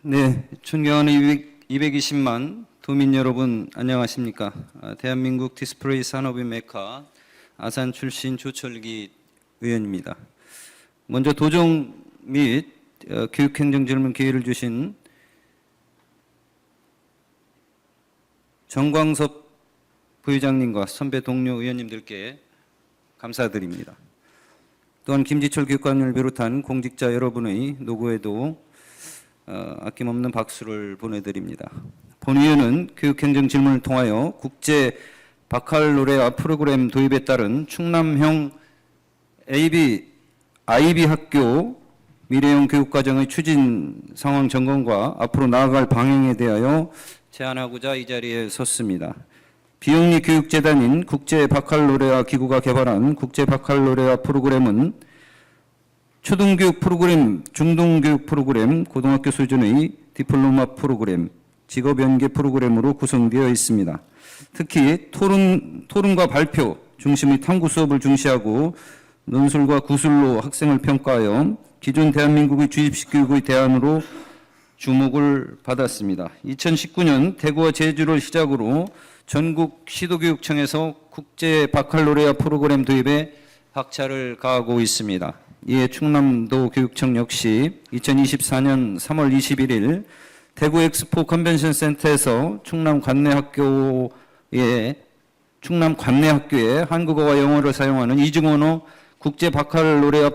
네, 존경하는 220만 도민 여러분 안녕하십니까? 대한민국 디스플레이 산업의 메카 아산 출신 조철기 의원입니다. 먼저 도정 및 교육행정 질문 기회를 주신 정광섭 부회장님과 선배 동료 의원님들께 감사드립니다. 또한 김지철 교육감을 비롯한 공직자 여러분의 노고에도 아낌없는 박수를 보내드립니다. 본 의원은 교육행정 질문을 통하여 국제 바칼로레아 프로그램 도입에 따른 충남형 IB 학교 미래형 교육과정의 추진 상황 점검과 앞으로 나아갈 방향에 대하여 제안하고자 이 자리에 섰습니다. 비영리 교육재단인 국제 바칼로레아 기구가 개발한 국제 바칼로레아 프로그램은 초등교육 프로그램, 중등교육 프로그램, 고등학교 수준의 디플로마 프로그램, 직업연계 프로그램으로 구성되어 있습니다. 특히 토론과 발표 중심의 탐구 수업을 중시하고 논술과 구술로 학생을 평가하여 기존 대한민국의 주입식 교육의 대안으로 주목을 받았습니다. 2019년 대구와 제주를 시작으로 전국 시도교육청에서 국제 바칼로레아 프로그램 도입에 박차를 가하고 있습니다. 이에 충남도 교육청 역시 2024년 3월 21일 대구 엑스포 컨벤션 센터에서 충남 관내학교에 한국어와 영어를 사용하는 이중언어 국제 바칼로레아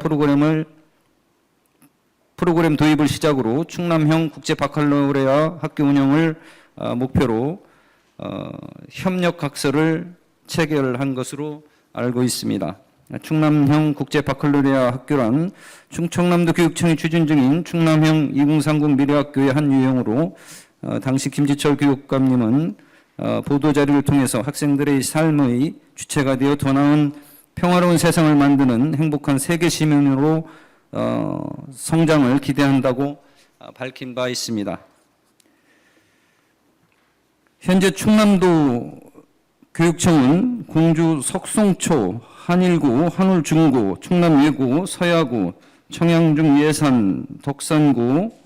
프로그램 도입을 시작으로 충남형 국제 바칼로레아 학교 운영을 목표로 협력 각서를 체결한 것으로 알고 있습니다. 충남형 국제 바칼로레아 학교란 충청남도 교육청이 추진 중인 충남형 2030 미래학교의 한 유형으로 당시 김지철 교육감님은 보도자료를 통해서 학생들의 삶의 주체가 되어 더 나은 평화로운 세상을 만드는 행복한 세계 시민으로 성장을 기대한다고 밝힌 바 있습니다. 현재 충남도 교육청은 공주 석송초, 한일고, 한울중고, 충남예고, 서야고, 청양중 예산, 덕산고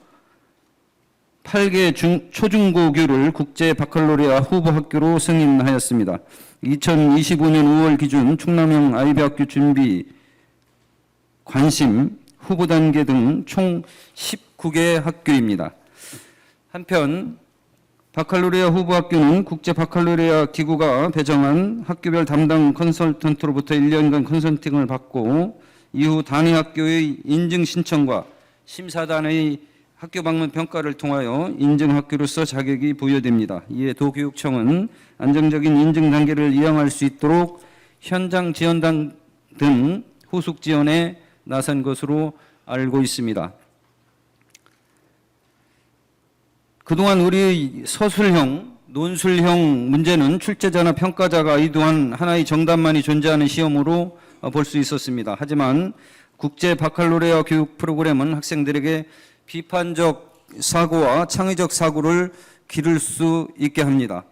8개 초중고교를 국제 바칼로레아 후보 학교로 승인하였습니다. 2025년 5월 기준 충남형 IB 학교 준비, 관심, 후보 단계 등 총 19개 학교입니다. 한편 바칼로레아 후보 학교는 국제 바칼로레아 기구가 배정한 학교별 담당 컨설턴트로부터 1년간 컨설팅을 받고 이후 단위 학교의 인증 신청과 심사단의 학교 방문 평가를 통하여 인증 학교로서 자격이 부여됩니다. 이에 도교육청은 안정적인 인증 단계를 이행할 수 있도록 현장 지원단 등 후속 지원에 나선 것으로 알고 있습니다. 그동안 우리의 서술형, 논술형 문제는 출제자나 평가자가 의도한 하나의 정답만이 존재하는 시험으로 볼 수 있었습니다. 하지만 국제 바칼로레아 교육 프로그램은 학생들에게 비판적 사고와 창의적 사고를 기를 수 있게 합니다.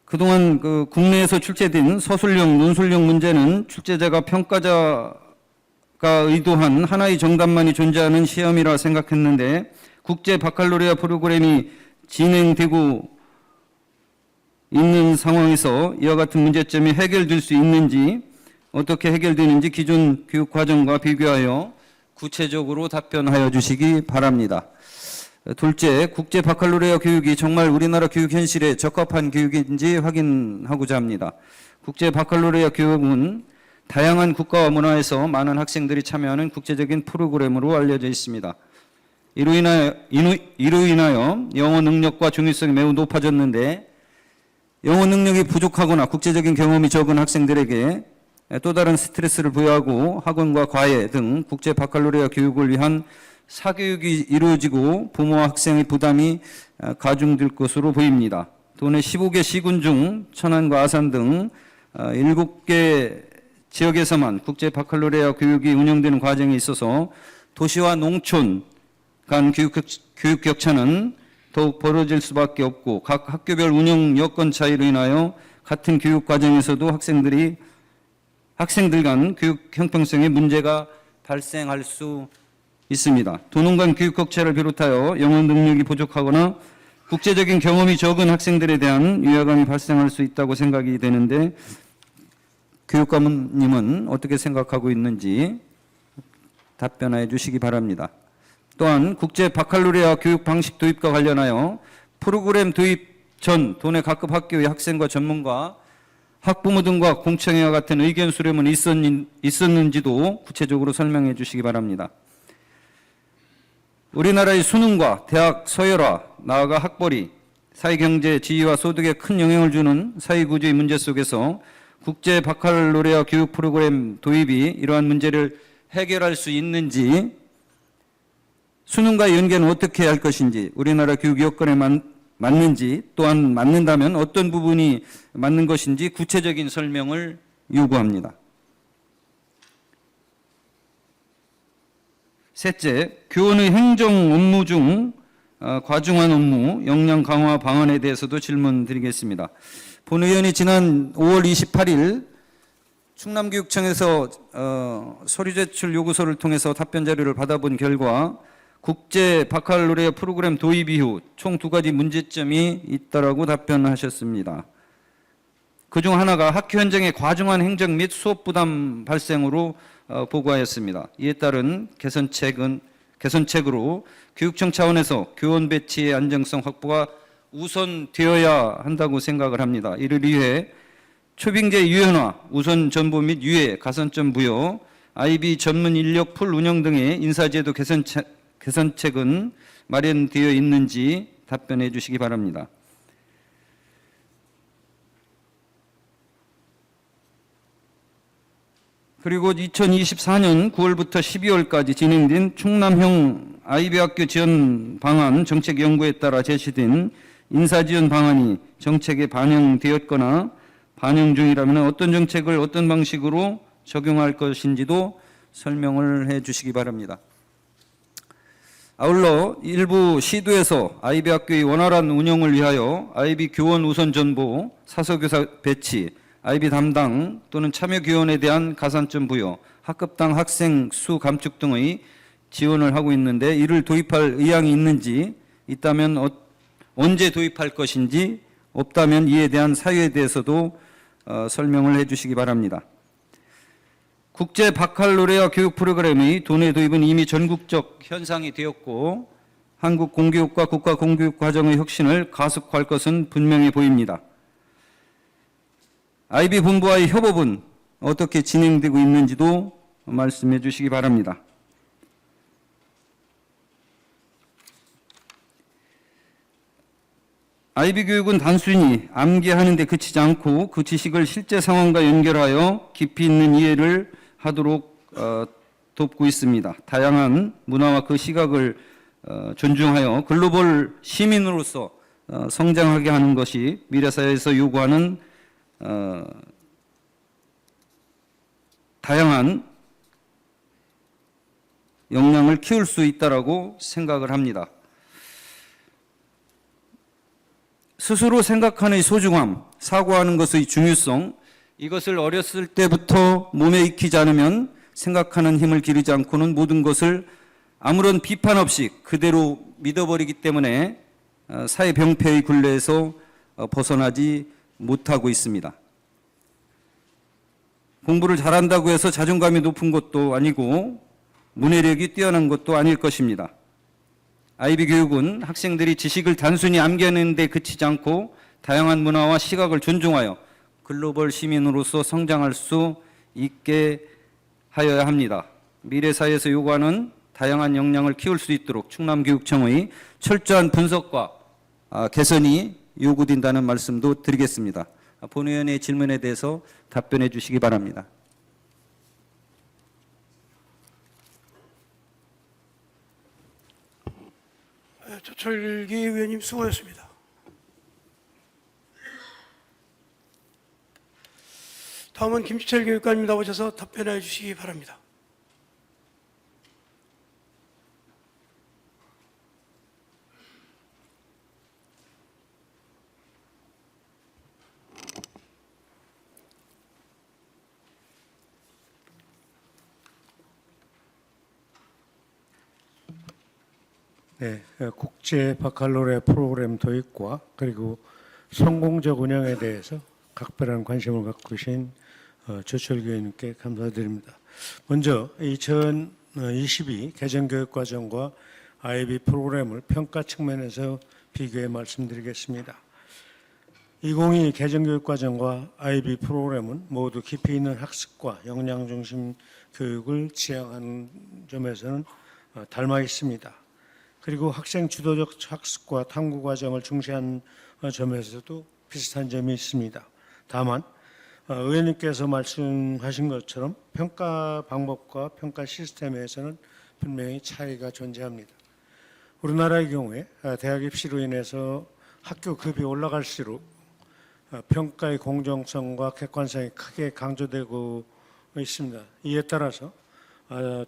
그동안 국내에서 출제된 서술형, 논술형 문제는 출제자가 평가자가 의도한 하나의 정답만이 존재하는 시험이라 생각했는데 국제 바칼로레아 프로그램이 진행되고 있는 상황에서 이와 같은 문제점이 해결될 수 있는지, 어떻게 해결되는지 기존 교육 과정과 비교하여 구체적으로 답변하여 주시기 바랍니다. 둘째, 국제 바칼로레아 교육이 정말 우리나라 교육 현실에 적합한 교육인지 확인하고자 합니다. 국제 바칼로레아 교육은 다양한 국가와 문화에서 많은 학생들이 참여하는 국제적인 프로그램으로 알려져 있습니다. 이로 인하여 영어 능력과 중요성이 매우 높아졌는데 영어 능력이 부족하거나 국제적인 경험이 적은 학생들에게 또 다른 스트레스를 부여하고 학원과 과외 등 국제 바칼로레아 교육을 위한 사교육이 이루어지고 부모와 학생의 부담이 가중될 것으로 보입니다. 도내 15개 시군 중 천안과 아산 등 7개 지역에서만 국제 바칼로레아 교육이 운영되는 과정에 있어서 도시와 농촌 간 교육 격차는 더욱 벌어질 수밖에 없고 각 학교별 운영 여건 차이로 인하여 같은 교육 과정에서도 학생들 간 교육 형평성에 문제가 발생할 수 있습니다. 도농 간 교육 격차를 비롯하여 영어 능력이 부족하거나 국제적인 경험이 적은 학생들에 대한 위화감이 발생할 수 있다고 생각이 되는데 교육감님은 어떻게 생각하고 있는지 답변해 주시기 바랍니다. 또한 국제 바칼로레아 교육 방식 도입과 관련하여 프로그램 도입 전 도내 각급 학교의 학생과 전문가, 학부모 등과 공청회와 같은 의견 수렴은 있었는지도 구체적으로 설명해 주시기 바랍니다. 우리나라의 수능과 대학 서열화, 나아가 학벌이 사회경제 지위와 소득에 큰 영향을 주는 사회구조의 문제 속에서 국제 바칼로레아 교육 프로그램 도입이 이러한 문제를 해결할 수 있는지, 수능과 연계는 어떻게 할 것인지, 우리나라 교육 여건에 맞는지, 또한 맞는다면 어떤 부분이 맞는 것인지 구체적인 설명을 요구합니다. 셋째, 교원의 행정 업무 중 과중한 업무, 역량 강화 방안에 대해서도 질문드리겠습니다. 본 의원이 지난 5월 28일 충남교육청에서 서류 제출 요구서를 통해서 답변 자료를 받아본 결과 국제 바칼로레아 프로그램 도입 이후 총 2가지 문제점이 있다라고 답변하셨습니다. 그중 하나가 학교 현장의 과중한 행정 및 수업 부담 발생으로 보고하였습니다. 이에 따른 개선책으로 교육청 차원에서 교원 배치의 안정성 확보가 우선되어야 한다고 생각을 합니다. 이를 위해 초빙제 유연화, 우선 전보 및 유예, 가산점 부여, IB 전문 인력 풀 운영 등의 인사제도 개선책은 마련되어 있는지 답변해 주시기 바랍니다. 그리고 2024년 9월부터 12월까지 진행된 충남형 IB 학교 지원 방안 정책 연구에 따라 제시된 인사지원 방안이 정책에 반영되었거나 반영 중이라면 어떤 정책을 어떤 방식으로 적용할 것인지도 설명을 해 주시기 바랍니다. 아울러 일부 시도에서 IB 학교의 원활한 운영을 위하여 IB 교원 우선 전보, 사서교사 배치, IB 담당 또는 참여 교원에 대한 가산점 부여, 학급당 학생 수 감축 등의 지원을 하고 있는데 이를 도입할 의향이 있는지, 있다면 언제 도입할 것인지, 없다면 이에 대한 사유에 대해서도 설명을 해 주시기 바랍니다. 국제 바칼로레아 교육 프로그램의 도내 도입은 이미 전국적 현상이 되었고 한국 공교육과 국가 공교육 과정의 혁신을 가속화할 것은 분명해 보입니다. IB 본부와의 협업은 어떻게 진행되고 있는지도 말씀해 주시기 바랍니다. IB 교육은 단순히 암기하는 데 그치지 않고 그 지식을 실제 상황과 연결하여 깊이 있는 이해를 하도록 돕고 있습니다. 다양한 문화와 그 시각을 존중하여 글로벌 시민으로서 성장하게 하는 것이 미래사회에서 요구하는 다양한 역량을 키울 수 있다라고 생각을 합니다. 스스로 생각하는 소중함, 사고하는 것의 중요성, 이것을 어렸을 때부터 몸에 익히지 않으면 생각하는 힘을 기르지 않고는 모든 것을 아무런 비판 없이 그대로 믿어버리기 때문에 사회 병폐의 굴레에서 벗어나지 못하고 있습니다. 공부를 잘한다고 해서 자존감이 높은 것도 아니고 문해력이 뛰어난 것도 아닐 것입니다. IB 교육은 학생들이 지식을 단순히 암기하는 데 그치지 않고 다양한 문화와 시각을 존중하여 글로벌 시민으로서 성장할 수 있게 하여야 합니다. 미래사회에서 요구하는 다양한 역량을 키울 수 있도록 충남교육청의 철저한 분석과 개선이 요구된다는 말씀도 드리겠습니다. 본 의원의 질문에 대해서 답변해 주시기 바랍니다. 조철기 의원님 수고하셨습니다. 다음은 김주철 교육관님 나오셔서 답변해 주시기 바랍니다. 네, 국제 바칼로레 프로그램 도입과 그리고 성공적 운영에 대해서 각별한 관심을 갖고 계신 조철교수님께 감사드립니다. 먼저 2022 개정교육과정과 IB 프로그램을 평가 측면에서 비교해 말씀드리겠습니다. 2022 개정교육과정과 IB 프로그램은 모두 깊이 있는 학습과 역량 중심 교육을 지향하는 점에서는 닮아 있습니다. 그리고 학생 주도적 학습과 탐구 과정을 중시한 점에서도 비슷한 점이 있습니다. 다만 의원님께서 말씀하신 것처럼 평가 방법과 평가 시스템에서는 분명히 차이가 존재합니다. 우리나라의 경우에 대학 입시로 인해서 학교 급이 올라갈수록 평가의 공정성과 객관성이 크게 강조되고 있습니다. 이에 따라서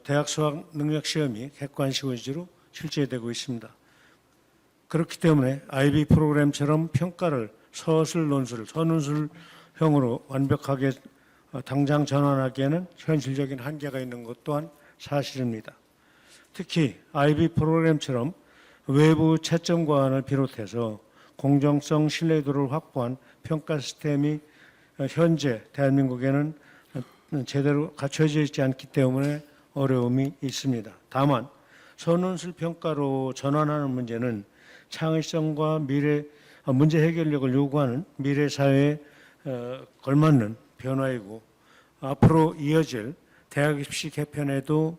대학 수학 능력 시험이 객관식 위주로 실제되고 있습니다. 그렇기 때문에 IB 프로그램처럼 평가를 서술 논술, 선운술형으로 완벽하게 당장 전환하기에는 현실적인 한계가 있는 것 또한 사실입니다. 특히 IB 프로그램처럼 외부 채점관을 비롯해서 공정성, 신뢰도를 확보한 평가 시스템이 현재 대한민국에는 제대로 갖춰져 있지 않기 때문에 어려움이 있습니다. 다만 선운술 평가로 전환하는 문제는 창의성과 문제 해결력을 요구하는 미래 사회에 걸맞는 변화이고 앞으로 이어질 대학 입시 개편에도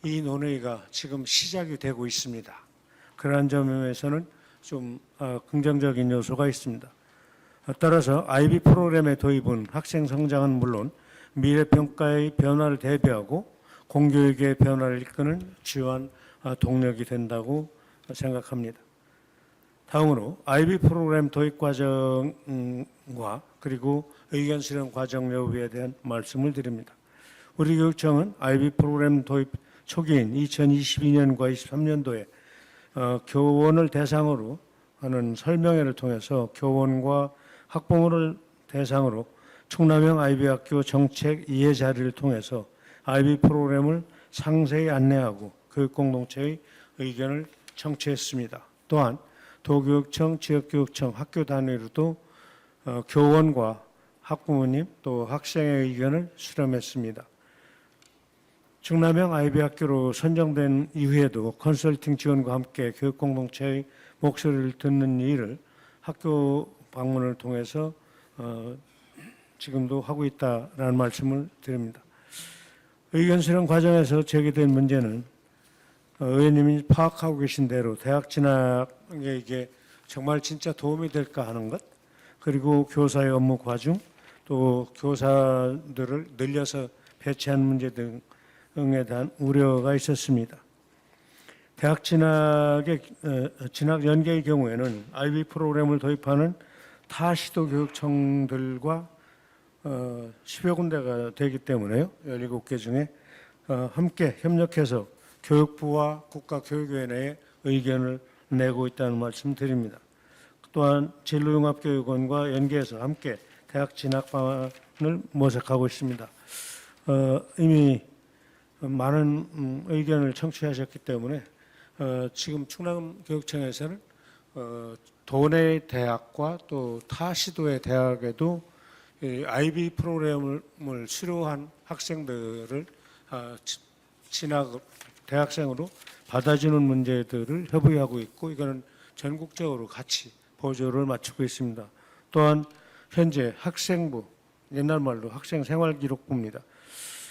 이 논의가 지금 시작이 되고 있습니다. 그러한 점에서는 좀 긍정적인 요소가 있습니다. 따라서 IB 프로그램의 도입은 학생 성장은 물론 미래 평가의 변화를 대비하고 공교육의 변화를 이끄는 주요한 동력이 된다고 생각합니다. 다음으로 IB 프로그램 도입 과정과 그리고 의견 수렴 과정 여부에 대한 말씀을 드립니다. 우리 교육청은 IB 프로그램 도입 초기인 2022년과 23년도에 교원을 대상으로 하는 설명회를 통해서 교원과 학부모를 대상으로 충남형 IB 학교 정책 이해 자리를 통해서 IB 프로그램을 상세히 안내하고 교육공동체의 의견을 청취했습니다. 또한 도교육청, 지역교육청, 학교 단위로도 교원과 학부모님 또 학생의 의견을 수렴했습니다. 충남형 IB 학교로 선정된 이후에도 컨설팅 지원과 함께 교육공동체의 목소리를 듣는 일을 학교 방문을 통해서 지금도 하고 있다라는 말씀을 드립니다. 의견 수렴 과정에서 제기된 문제는 의원님이 파악하고 계신 대로 대학 진학에 이게 정말 진짜 도움이 될까 하는 것, 그리고 교사의 업무 과중, 또 교사들을 늘려서 배치하는 문제 등에 대한 우려가 있었습니다. 대학 진학 연계의 경우에는 IB 프로그램을 도입하는 타 시도 교육청들과 10여 군데가 되기 때문에요. 17개 중에 함께 협력해서 교육부와 국가교육위원회에 의견을 내고 있다는 말씀 드립니다. 또한 진로융합교육원과 연계해서 함께 대학 진학 방안을 모색하고 있습니다. 이미 많은 의견을 청취하셨기 때문에 지금 충남교육청에서는 도내 대학과 또 타 시도의 대학에도 IB 프로그램을 수료한 학생들을 진학 대학생으로 받아주는 문제들을 협의하고 있고 이거는 전국적으로 같이 보조를 맞추고 있습니다. 또한 현재 학생부, 옛날 말로 학생생활기록부입니다.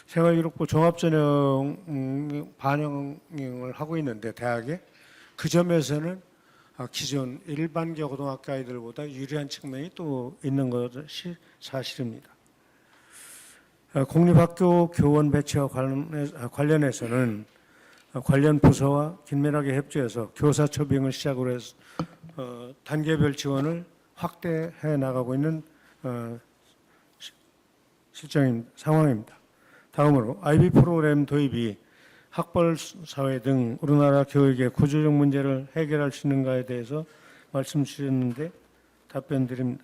생활기록부 종합전형 반영을 하고 있는데 대학에 그 점에서는 기존 일반계 고등학교 아이들보다 유리한 측면이 또 있는 것이 사실입니다. 공립학교 교원 배치와 관련해서는 관련 부서와 긴밀하게 협조해서 교사 초빙을 시작으로 해서 단계별 지원을 확대해 나가고 있는 상황입니다. 다음으로 IB 프로그램 도입이 학벌 사회 등 우리나라 교육의 구조적 문제를 해결할 수 있는가에 대해서 말씀 주셨는데 답변 드립니다.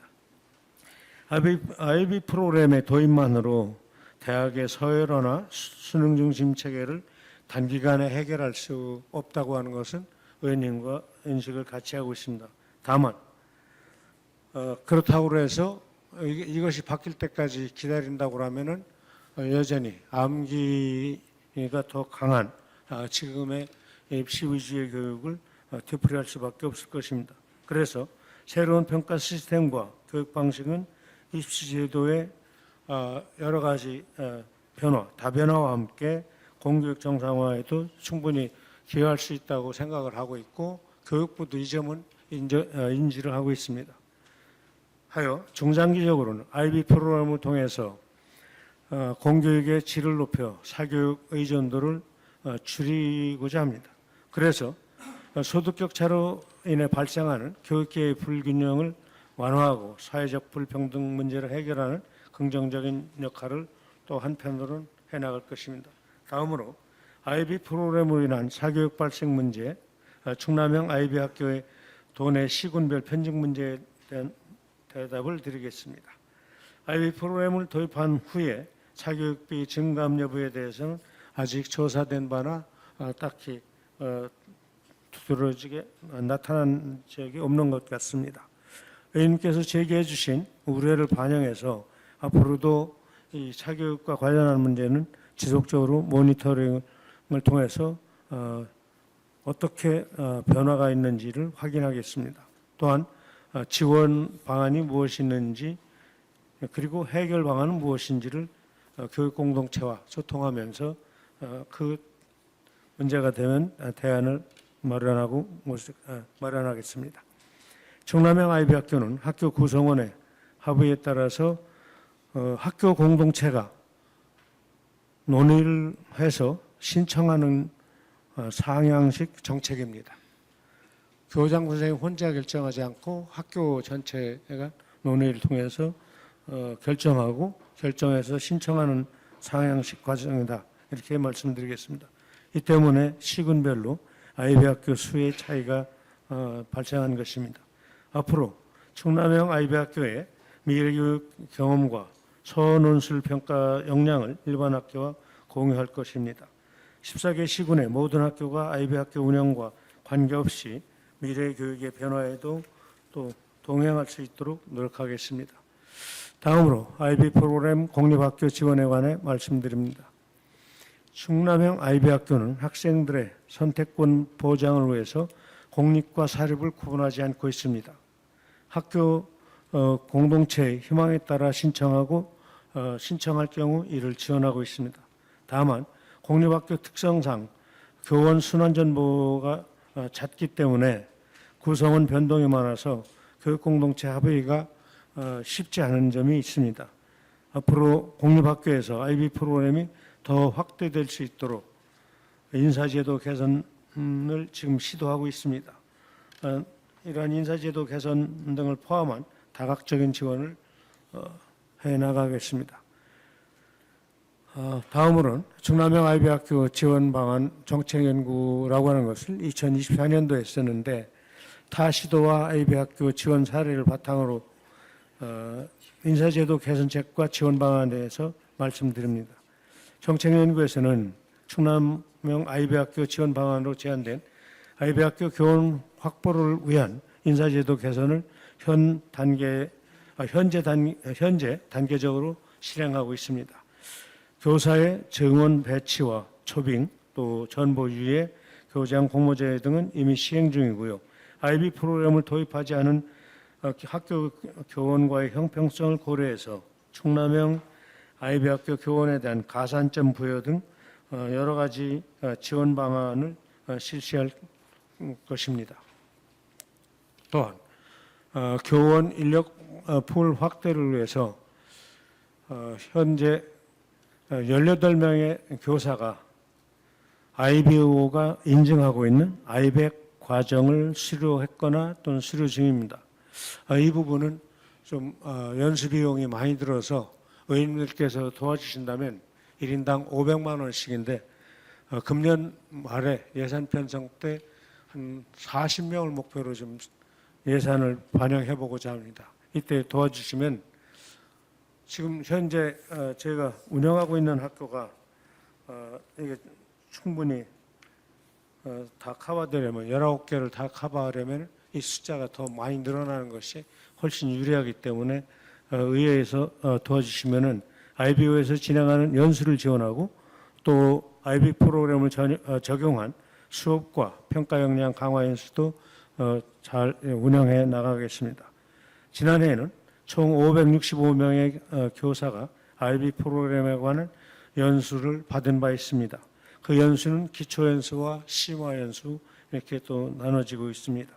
IB 프로그램의 도입만으로 대학의 서열화나 수능 중심 체계를 단기간에 해결할 수 없다고 하는 것은 의원님과 인식을 같이 하고 있습니다. 다만 그렇다고 해서 이것이 바뀔 때까지 기다린다고 하면은 여전히 암기가 더 강한 지금의 입시 위주의 교육을 되풀이할 수밖에 없을 것입니다. 그래서 새로운 평가 시스템과 교육 방식은 입시 제도의 여러 가지 변화, 다변화와 함께 공교육 정상화에도 충분히 기여할 수 있다고 생각을 하고 있고 교육부도 이 점은 인지를 하고 있습니다. 하여 중장기적으로는 IB 프로그램을 통해서 공교육의 질을 높여 사교육 의존도를 줄이고자 합니다. 그래서 소득 격차로 인해 발생하는 교육계의 불균형을 완화하고 사회적 불평등 문제를 해결하는 긍정적인 역할을 또 한편으로는 해나갈 것입니다. 다음으로 IB 프로그램으로 인한 사교육 발생 문제, 충남형 IB 학교의 도내 시군별 편중 문제에 대한 대답을 드리겠습니다. IB 프로그램을 도입한 후에 사교육비 증감 여부에 대해서는 아직 조사된 바나 딱히 두드러지게 나타난 적이 없는 것 같습니다. 의원님께서 제기해 주신 우려를 반영해서 앞으로도 이 사교육과 관련한 문제는 지속적으로 모니터링을 통해서 어떻게 변화가 있는지를 확인하겠습니다. 또한 지원 방안이 무엇이 있는지 그리고 해결 방안은 무엇인지를 교육 공동체와 소통하면서 그 문제가 되면 대안을 마련하겠습니다. 충남형 IB 학교는 학교 구성원의 합의에 따라서 학교 공동체가 논의를 해서 신청하는 상향식 정책입니다. 교장 선생님 혼자 결정하지 않고 학교 전체가 논의를 통해서 결정하고 결정해서 신청하는 상향식 과정이다. 이렇게 말씀드리겠습니다. 이 때문에 시군별로 IB 학교 수의 차이가 발생한 것입니다. 앞으로 충남형 IB 학교의 미래교육 경험과 서논술 평가 역량을 일반 학교와 공유할 것입니다. 14개 시군의 모든 학교가 IB 학교 운영과 관계없이 미래 교육의 변화에도 또 동행할 수 있도록 노력하겠습니다. 다음으로 IB 프로그램 공립학교 지원에 관해 말씀드립니다. 충남형 IB 학교는 학생들의 선택권 보장을 위해서 공립과 사립을 구분하지 않고 있습니다. 학교 공동체의 희망에 따라 신청할 경우 이를 지원하고 있습니다. 다만 공립학교 특성상 교원 순환 전보가 잦기 때문에 구성원 변동이 많아서 교육 공동체 합의가 쉽지 않은 점이 있습니다. 앞으로 공립학교에서 IB 프로그램이 더 확대될 수 있도록 인사제도 개선을 지금 시도하고 있습니다. 이러한 인사제도 개선 등을 포함한 다각적인 지원을 해나가겠습니다. 다음으로는 충남형 IB 학교 지원 방안 정책연구라고 하는 것을 2024년도에 했었는데 타 시도와 IB 학교 지원 사례를 바탕으로 인사제도 개선책과 지원 방안에 대해서 말씀드립니다. 정책연구에서는 충남형 IB 학교 지원 방안으로 제안된 IB 학교 교원 확보를 위한 인사제도 개선을 현재 단계적으로 실행하고 있습니다. 교사의 정원 배치와 초빙, 또 전보 유예, 교장 공모제 등은 이미 시행 중이고요. IB 프로그램을 도입하지 않은 학교 교원과의 형평성을 고려해서 충남형 IB 학교 교원에 대한 가산점 부여 등 여러 가지 지원 방안을 실시할 것입니다. 또한 교원 인력 풀 확대를 위해서 현재 18명의 교사가 IBO가 인증하고 있는 IBEC 과정을 수료했거나 또는 수료 중입니다. 이 부분은 좀 연수 비용이 많이 들어서 의원님들께서 도와주신다면 1인당 500만 원씩인데 금년 말에 예산 편성 때 한 40명을 목표로 좀 예산을 반영해 보고자 합니다. 이때 도와주시면 지금 현재 제가 운영하고 있는 학교가 이게 충분히 다 커버되려면 19개를 다 커버하려면 이 숫자가 더 많이 늘어나는 것이 훨씬 유리하기 때문에 의회에서 도와주시면은 IBO에서 진행하는 연수를 지원하고 또 IB 프로그램을 적용한 수업과 평가 역량 강화 연수도 잘 운영해 나가겠습니다. 지난해에는 총 565명의 교사가 IB 프로그램에 관한 연수를 받은 바 있습니다. 그 연수는 기초 연수와 심화 연수 이렇게 또 나눠지고 있습니다.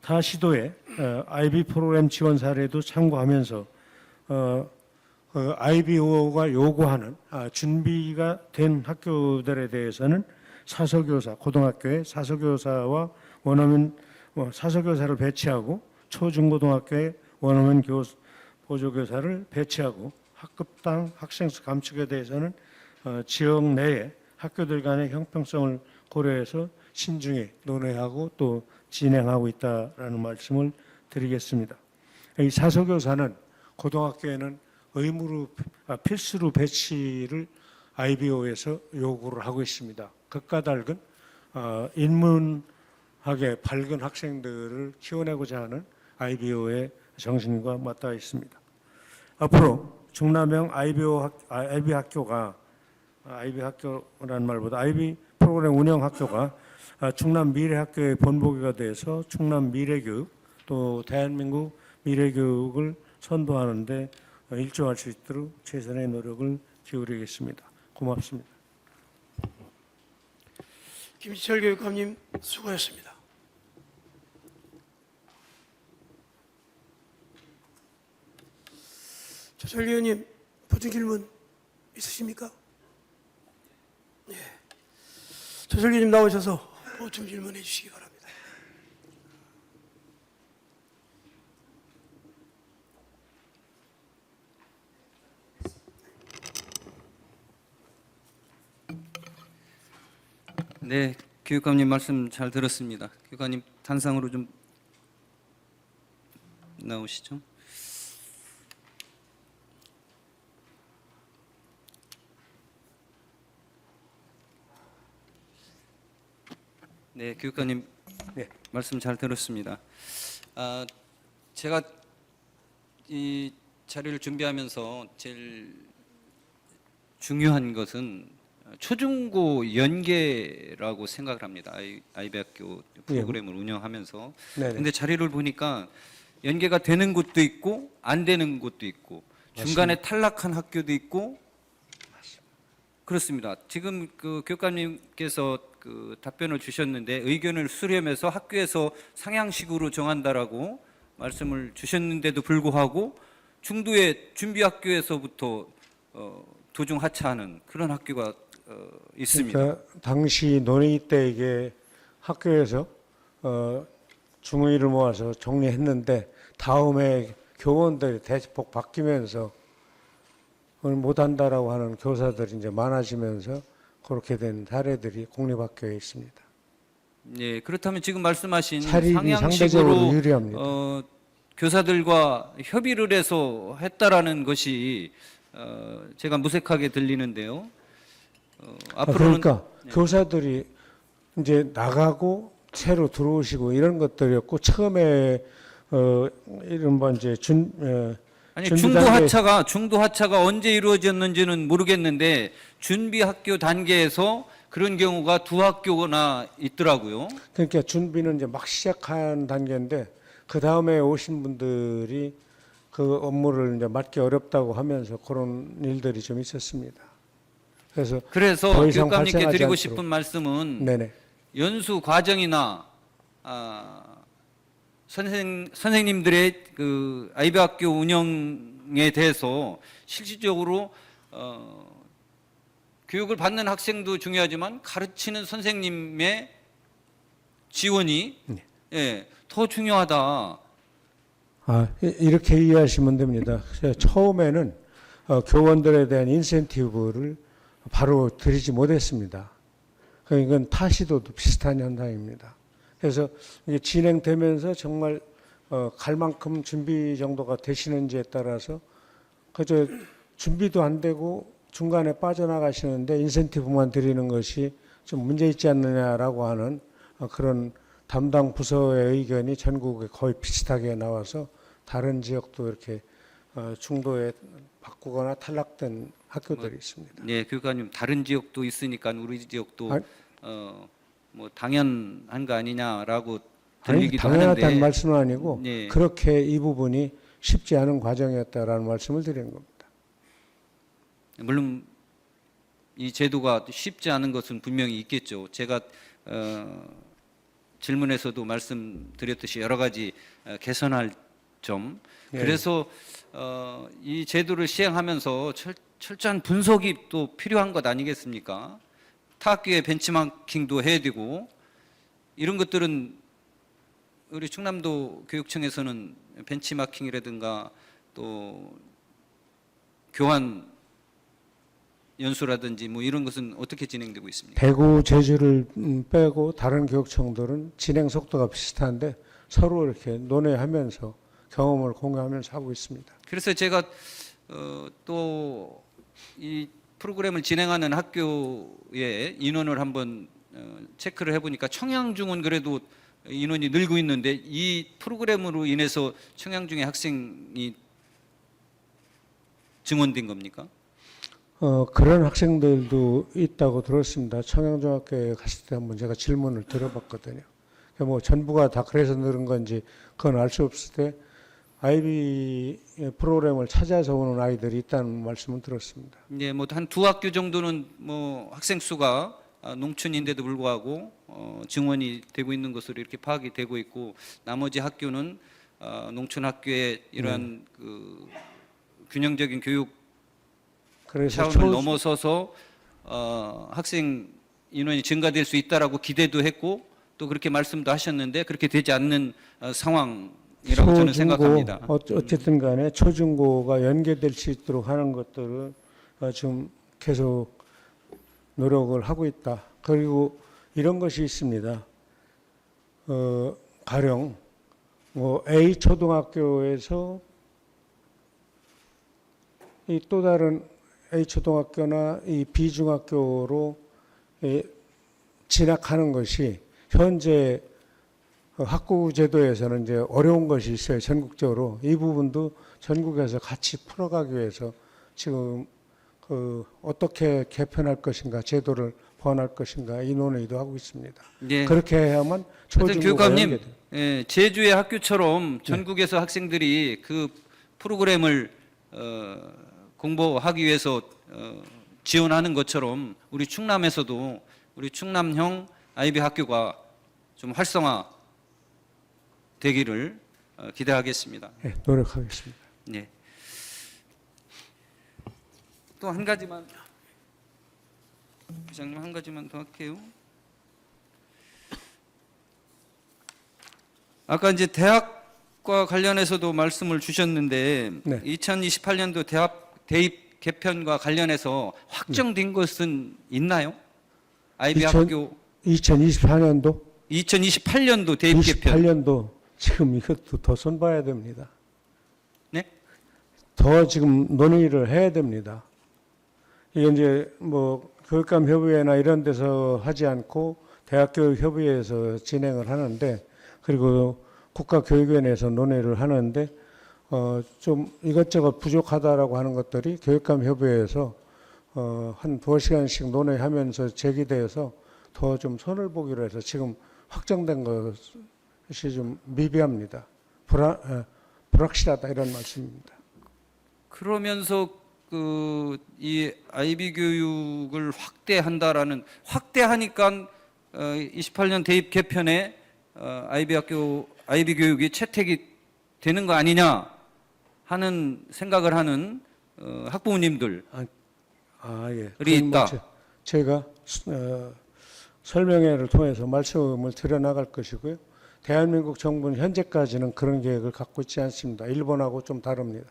타 시도의 IB 프로그램 지원 사례도 참고하면서 IBO가 요구하는 준비가 된 학교들에 대해서는 사서교사, 고등학교에 사서교사와 원어민 사서교사를 배치하고 초중고등학교에 원어민 보조교사를 배치하고 학급당 학생수 감축에 대해서는 지역 내에 학교들 간의 형평성을 고려해서 신중히 논의하고 또 진행하고 있다라는 말씀을 드리겠습니다. 이 사서교사는 고등학교에는 필수로 배치를 IBO에서 요구를 하고 있습니다. 극과달은 인문학에 밝은 학생들을 키워내고자 하는 IBO의 정신과 맞닿아 있습니다. 앞으로 중남형 IB 학교가 IB 학교라는 말보다 IB 프로그램 운영 학교가 충남 미래학교의 본보기가 돼서 충남 미래교육 또 대한민국 미래교육을 선도하는데 일조할 수 있도록 최선의 노력을 기울이겠습니다. 고맙습니다. 김지철 교육감님 수고하셨습니다. 조철 의원님 보충 질문 있으십니까? 네. 조철 의원님 나오셔서 보충 질문해 주시기 바랍니다. 네, 교육감님 말씀 잘 들었습니다. 교육감님 단상으로 좀 나오시죠. 네, 교육감님 네. 말씀 잘 들었습니다. 제가 이 자료를 준비하면서 제일 중요한 것은 초중고 연계라고 생각을 합니다. IB 학교 프로그램을 운영하면서. 네네. 근데 자료를 보니까 연계가 되는 곳도 있고 안 되는 곳도 있고 중간에 탈락한 학교도 있고 그렇습니다. 지금 그 교육감님께서 그 답변을 주셨는데 의견을 수렴해서 학교에서 상향식으로 정한다라고 말씀을 주셨는데도 불구하고 중도의 준비 학교에서부터 도중 하차하는 그런 학교가 있습니다. 그러니까 당시 논의 때 이게 학교에서 중의를 모아서 정리했는데 다음에 교원들이 대폭 바뀌면서 그걸 못한다라고 하는 교사들이 이제 많아지면서 그렇게 된 사례들이 공립학교에 있습니다. 예, 그렇다면 지금 말씀하신 사립이 상대적으로 상향식으로 유리합니다. 교사들과 협의를 해서 했다라는 것이 제가 무색하게 들리는데요. 앞으로는 그러니까 교사들이 이제 나가고 새로 들어오시고 이런 것들이었고 처음에 이른바 이제 아니 준비 중도 하차가 언제 이루어졌는지는 모르겠는데 준비 학교 단계에서 그런 경우가 두 학교나 있더라고요. 그러니까 준비는 이제 막 시작한 단계인데 그 다음에 오신 분들이 그 업무를 이제 맡기 어렵다고 하면서 그런 일들이 좀 있었습니다. 그래서 더 이상 교육감님께 발생하지 드리고 않도록. 싶은 말씀은 네네. 연수 과정이나 선생님들의 그 IB 학교 운영에 대해서 실질적으로 교육을 받는 학생도 중요하지만 가르치는 선생님의 지원이 예, 더 중요하다. 이렇게 이해하시면 됩니다. 처음에는 교원들에 대한 인센티브를 바로 드리지 못했습니다. 이건 타시도도 비슷한 현상입니다. 그래서 이게 진행되면서 정말 갈 만큼 준비 정도가 되시는지에 따라서 그저 준비도 안 되고 중간에 빠져나가시는데 인센티브만 드리는 것이 좀 문제 있지 않느냐라고 하는 그런 담당 부서의 의견이 전국에 거의 비슷하게 나와서 다른 지역도 이렇게 중도에 바꾸거나 탈락된 학교들이 있습니다. 네, 교육관님 다른 지역도 있으니까 우리 지역도 아니, 뭐 당연한 거 아니냐라고 아니, 들리기도 당연하다는 하는데 말씀은 아니고 네. 그렇게 이 부분이 쉽지 않은 과정이었다라는 말씀을 드리는 겁니다. 물론 이 제도가 쉽지 않은 것은 분명히 있겠죠. 제가 질문에서도 말씀드렸듯이 여러 가지 개선할 점. 예. 그래서 이 제도를 시행하면서 철저한 분석이 또 필요한 것 아니겠습니까? 타 학교의 벤치마킹도 해야 되고 이런 것들은 우리 충남도 교육청에서는 벤치마킹이라든가 또 교환 연수라든지 뭐 이런 것은 어떻게 진행되고 있습니까? 대구, 제주를 빼고 다른 교육청들은 진행 속도가 비슷한데 서로 이렇게 논의하면서 경험을 공유하면서 하고 있습니다. 그래서 제가 또 이 프로그램을 진행하는 학교의 인원을 한번 체크를 해보니까 청양중은 그래도 인원이 늘고 있는데 이 프로그램으로 인해서 청양중의 학생이 증원된 겁니까? 그런 학생들도 있다고 들었습니다. 청양중학교에 갔을 때 한번 제가 질문을 들어봤거든요. 뭐 전부가 다 그래서 늘은 건지 그건 알 수 없을 때 IB 프로그램을 찾아서 오는 아이들이 있다는 말씀은 들었습니다. 네, 뭐 한 두 학교 정도는 뭐 학생 수가 농촌인데도 불구하고 증원이 되고 있는 것으로 이렇게 파악이 되고 있고 나머지 학교는 농촌 학교의 이러한 그 균형적인 교육 그래서 차원을 넘어서서 학생 인원이 증가될 수 있다라고 기대도 했고 또 그렇게 말씀도 하셨는데 그렇게 되지 않는 상황이라고 저는 생각합니다. 어쨌든 간에 초중고가 연계될 수 있도록 하는 것들을 지금 계속 노력을 하고 있다. 그리고 이런 것이 있습니다. 가령 뭐 A 초등학교에서 이 또 다른 A 초등학교나 이 B 중학교로 진학하는 것이 현재 학구 제도에서는 이제 어려운 것이 있어요. 전국적으로 이 부분도 전국에서 같이 풀어가기 위해서 지금 어떻게 개편할 것인가, 제도를 보완할 것인가 이 논의도 하고 있습니다. 네. 그렇게 해야만 초중고가 교육감님, 연계돼요. 예, 제주의 학교처럼 전국에서 학생들이 그 프로그램을 공부하기 위해서 지원하는 것처럼 우리 충남에서도 우리 충남형 IB 학교가 좀 활성화 되기를 기대하겠습니다. 네, 노력하겠습니다. 네. 또 한 가지만 부장님 한 가지만 더 할게요. 아까 이제 대학과 관련해서도 말씀을 주셨는데 네. 2028년도 대입 개편과 관련해서 확정된 것은 있나요? IB 학교 2024년도 2028년도 대입 개편. 28년도 지금 이것도 더 손봐야 됩니다. 네? 더 지금 논의를 해야 됩니다. 이게 이제 뭐 교육감 협의회나 이런 데서 하지 않고 대학교육협의회에서 진행을 하는데 그리고 국가교육위원회에서 논의를 하는데 좀 이것저것 부족하다라고 하는 것들이 교육감 협의회에서 한 2시간씩 논의하면서 제기되어서 더 좀 손을 보기로 해서 지금 확정된 것이 좀 미비합니다. 불확실하다 이런 말씀입니다. 그러면서 이 IB 교육을 확대하니까 28년 대입 개편에 IB 교육이 채택이 되는 거 아니냐 하는 생각을 하는 학부모님들이 예. 있다. 제가 설명회를 통해서 말씀을 드려나갈 것이고요. 대한민국 정부는 현재까지는 그런 계획을 갖고 있지 않습니다. 일본하고 좀 다릅니다.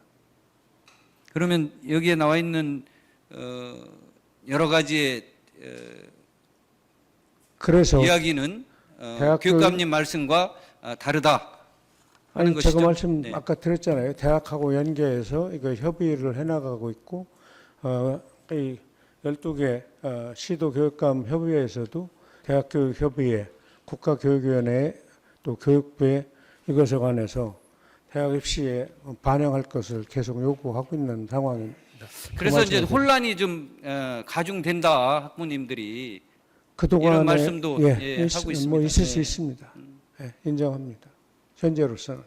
그러면 여기에 나와 있는 여러 가지의 그래서 이야기는 교육감님 말씀과 다르다 하는 아니, 것이죠. 제가 말씀 네. 아까 드렸잖아요. 대학하고 연계해서 이거 협의를 해나가고 있고 12개 시도교육감 협의회에서도 대학교육협의회, 국가교육위원회 또 교육부에 이것에 관해서 대학 입시에 반영할 것을 계속 요구하고 있는 상황입니다. 그래서 이제 혼란이 좀 가중된다, 학부모님들이 그동안에 이런 말씀도 하고 있습니다. 뭐 있을 수 예. 있습니다. 예, 인정합니다. 현재로서는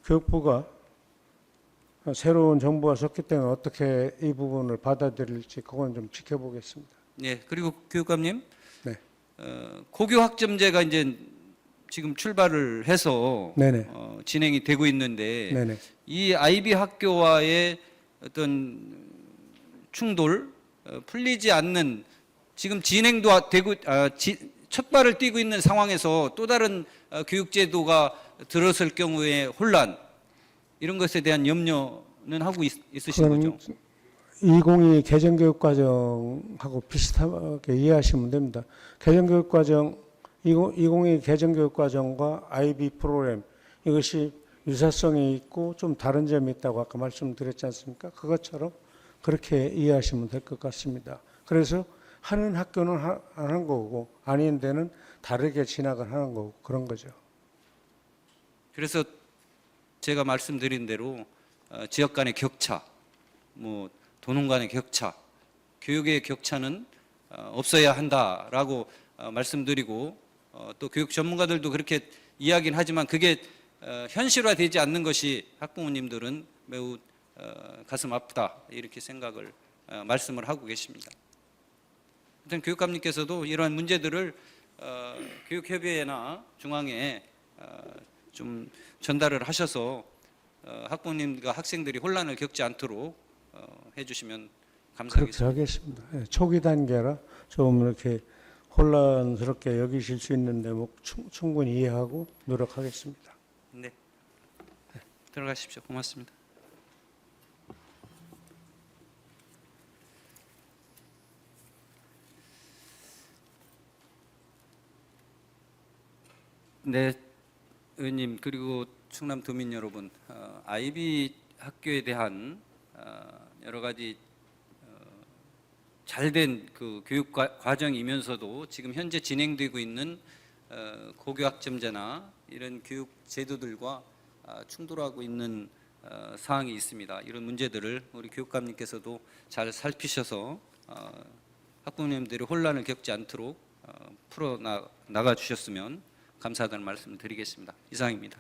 교육부가 새로운 정부가 섰기 때문에 어떻게 이 부분을 받아들일지 그건 좀 지켜보겠습니다. 네, 그리고 교육감님, 네. 고교 학점제가 이제 지금 출발을 해서 네네. 진행이 되고 있는데 네네. 이 아이비 학교와의 어떤 충돌 풀리지 않는 지금 진행도 되고 첫 발을 띄고 있는 상황에서 또 다른 교육제도가 들어설 경우에 혼란 이런 것에 대한 염려는 하고 있으신 거죠? 2022 개정교육과정하고 비슷하게 이해하시면 됩니다. 개정교육과정 2022 개정교육과정과 IB 프로그램 이것이 유사성이 있고 좀 다른 점이 있다고 아까 말씀드렸지 않습니까? 그것처럼 그렇게 이해하시면 될 것 같습니다. 그래서 하는 학교는 하는 거고 아닌 데는 다르게 진학을 하는 거고 그런 거죠. 그래서 제가 말씀드린 대로 지역 간의 격차, 뭐 도농 간의 격차, 교육의 격차는 없어야 한다라고 말씀드리고 또 교육 전문가들도 그렇게 이야기는 하지만 그게 현실화되지 않는 것이 학부모님들은 매우 가슴 아프다 이렇게 생각을 말씀을 하고 계십니다. 하여튼 교육감님께서도 이러한 문제들을 교육협의회나 중앙에 좀 전달을 하셔서 학부모님과 학생들이 혼란을 겪지 않도록 해주시면 감사하겠습니다. 그렇게 하겠습니다. 예, 초기 단계라 좀 이렇게 혼란스럽게 여기실 수 있는데 뭐 충분히 이해하고 노력하겠습니다. 네, 들어가십시오. 고맙습니다. 네, 의원님 그리고 충남도민 여러분, 아이비 학교에 대한 여러 가지 잘된 그 교육 과정이면서도 지금 현재 진행되고 있는 고교 학점제나 이런 교육 제도들과 충돌하고 있는 사항이 있습니다. 이런 문제들을 우리 교육감님께서도 잘 살피셔서 학부모님들이 혼란을 겪지 않도록 풀어 나가 주셨으면 감사하다는 말씀을 드리겠습니다. 이상입니다.